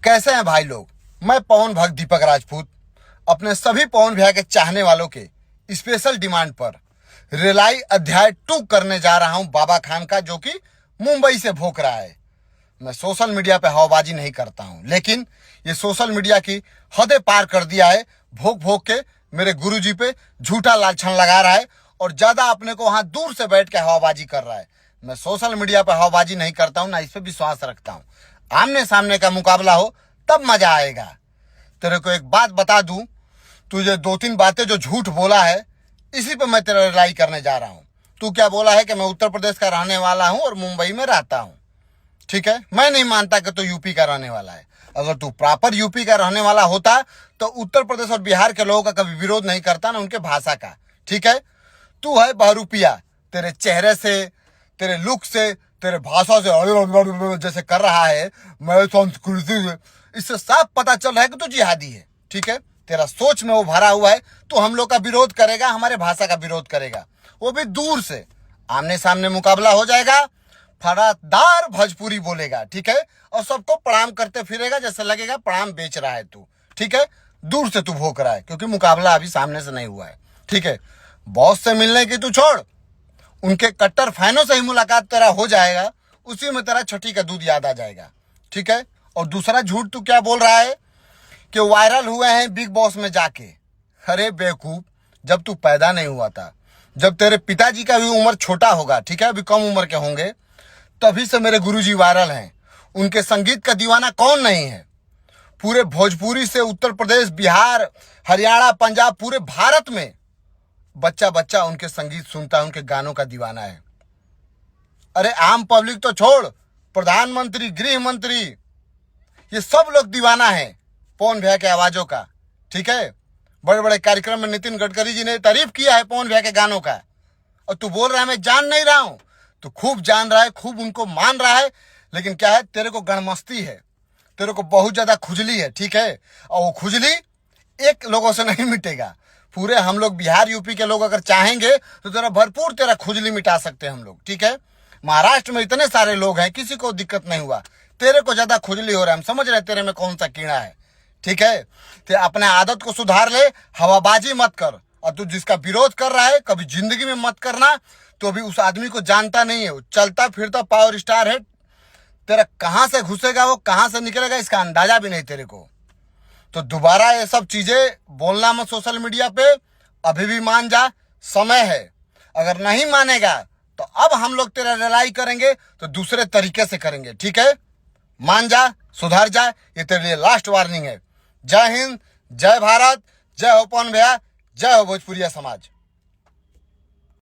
कैसे हैं भाई लोग। मैं पवन भक्त दीपक राजपूत अपने सभी पवन भैया के चाहने वालों के स्पेशल डिमांड पर रिलाई अध्याय 2 करने जा रहा हूं बाबा खान का, जो कि मुंबई से भोंक रहा है। मैं सोशल मीडिया पे हवाबाजी नहीं करता हूं, लेकिन ये सोशल मीडिया की हदें पार कर दिया है। भोंक भोंक के मेरे गुरुजी पे झूठा लाछन लगा रहा है और ज्यादा अपने को वहां दूर से बैठ के हवाबाजी कर रहा है। मैं सोशल मीडिया पे हवाबाजी नहीं करता हूं, ना इस पे विश्वास रखता हूं। आमने सामने का मुकाबला हो तब मजा आएगा। तेरे को एक बात बता दूं, तुझे 2-3 बातें जो झूठ बोला है, इसी पे मैं तेरा रिलाई करने जा रहा हूं। तू क्या बोला है कि मैं उत्तर प्रदेश का रहने वाला हूं और मुंबई में रहता हूं। ठीक है, मैं नहीं मानता कि तू यूपी का रहने वाला है। अगर तू प्रॉपर यूपी का रहने वाला होता तो उत्तर प्रदेश और बिहार के लोगों का कभी विरोध नहीं करता, ना उनके भाषा का। ठीक है, तू है बहरूपिया। तेरे चेहरे से, तेरे लुक से, तेरे भाषा से जैसे कर रहा है, मैं संस्कृति से, इससे साफ पता चल रहा है कि तू जिहादी है। ठीक है, तेरा सोच में वो भरा हुआ है। तो हम लोग का विरोध करेगा, हमारे भाषा का विरोध करेगा, वो भी दूर से। आमने सामने मुकाबला हो जाएगा, फरादार भोजपुरी बोलेगा। ठीक है, और सबको प्रणाम करते फिरेगा, जैसे लगेगा प्रणाम बेच रहा है तू। ठीक है, दूर से तू भोंक रहा है, क्योंकि मुकाबला अभी सामने से नहीं हुआ है। ठीक है, बॉस से मिलने की तू छोड़, उनके कट्टर फैनों से ही मुलाकात तेरा हो जाएगा, उसी में तेरा छठी का दूध याद आ जाएगा। ठीक है, और दूसरा झूठ तू क्या बोल रहा है कि वायरल हुए हैं बिग बॉस में जाके। अरे बेवकूफ, जब तू पैदा नहीं हुआ था, जब तेरे पिताजी का भी उम्र छोटा होगा, ठीक है, अभी कम उम्र के होंगे, तभी से मेरे गुरुजी वायरल हैं। उनके संगीत का दीवाना कौन नहीं है। पूरे भोजपुरी से उत्तर प्रदेश, बिहार, हरियाणा, पंजाब, पूरे भारत में बच्चा बच्चा उनके संगीत सुनता है, उनके गानों का दीवाना है। अरे आम पब्लिक तो छोड़, प्रधानमंत्री, गृह मंत्री, ये सब लोग दीवाना है पवन भैया के आवाजों का। ठीक है, बड़े बड़े कार्यक्रम में नितिन गडकरी जी ने तारीफ किया है पवन भैया के गानों का, और तू बोल रहा है मैं जान नहीं रहा हूं। तू खूब जान रहा है, खूब उनको मान रहा है, लेकिन क्या है, तेरे को गणमस्ती है, तेरे को बहुत ज्यादा खुजली है। ठीक है, और वो खुजली एक लोगों से नहीं मिटेगा। पूरे हम लोग बिहार यूपी के लोग अगर चाहेंगे तो तेरा भरपूर तेरा खुजली मिटा सकते हैं हम लोग। ठीक है, महाराष्ट्र में इतने सारे लोग हैं, किसी को दिक्कत नहीं हुआ, तेरे को ज्यादा खुजली हो रहा है। हम समझ रहे हैं तेरे में कौन सा कीड़ा है। ठीक है, तो अपने आदत को सुधार ले, हवाबाजी मत कर। और तू जिसका विरोध कर रहा है, कभी जिंदगी में मत करना। तो अभी उस आदमी को जानता नहीं है, वो चलता फिरता पावर स्टार है। तेरा कहां से घुसेगा, वो कहां से निकलेगा, इसका अंदाजा भी नहीं तेरे को। तो दोबारा ये सब चीजें बोलना मत सोशल मीडिया पे। अभी भी मान जा, समय है। अगर नहीं मानेगा तो अब हम लोग तेरा रिलाई करेंगे, तो दूसरे तरीके से करेंगे। ठीक है, मान जा, सुधर जा, ये तेरे लिए लास्ट वार्निंग है। जय हिंद, जय भारत, जय हो पवन भैया, जय हो भोजपुरिया समाज।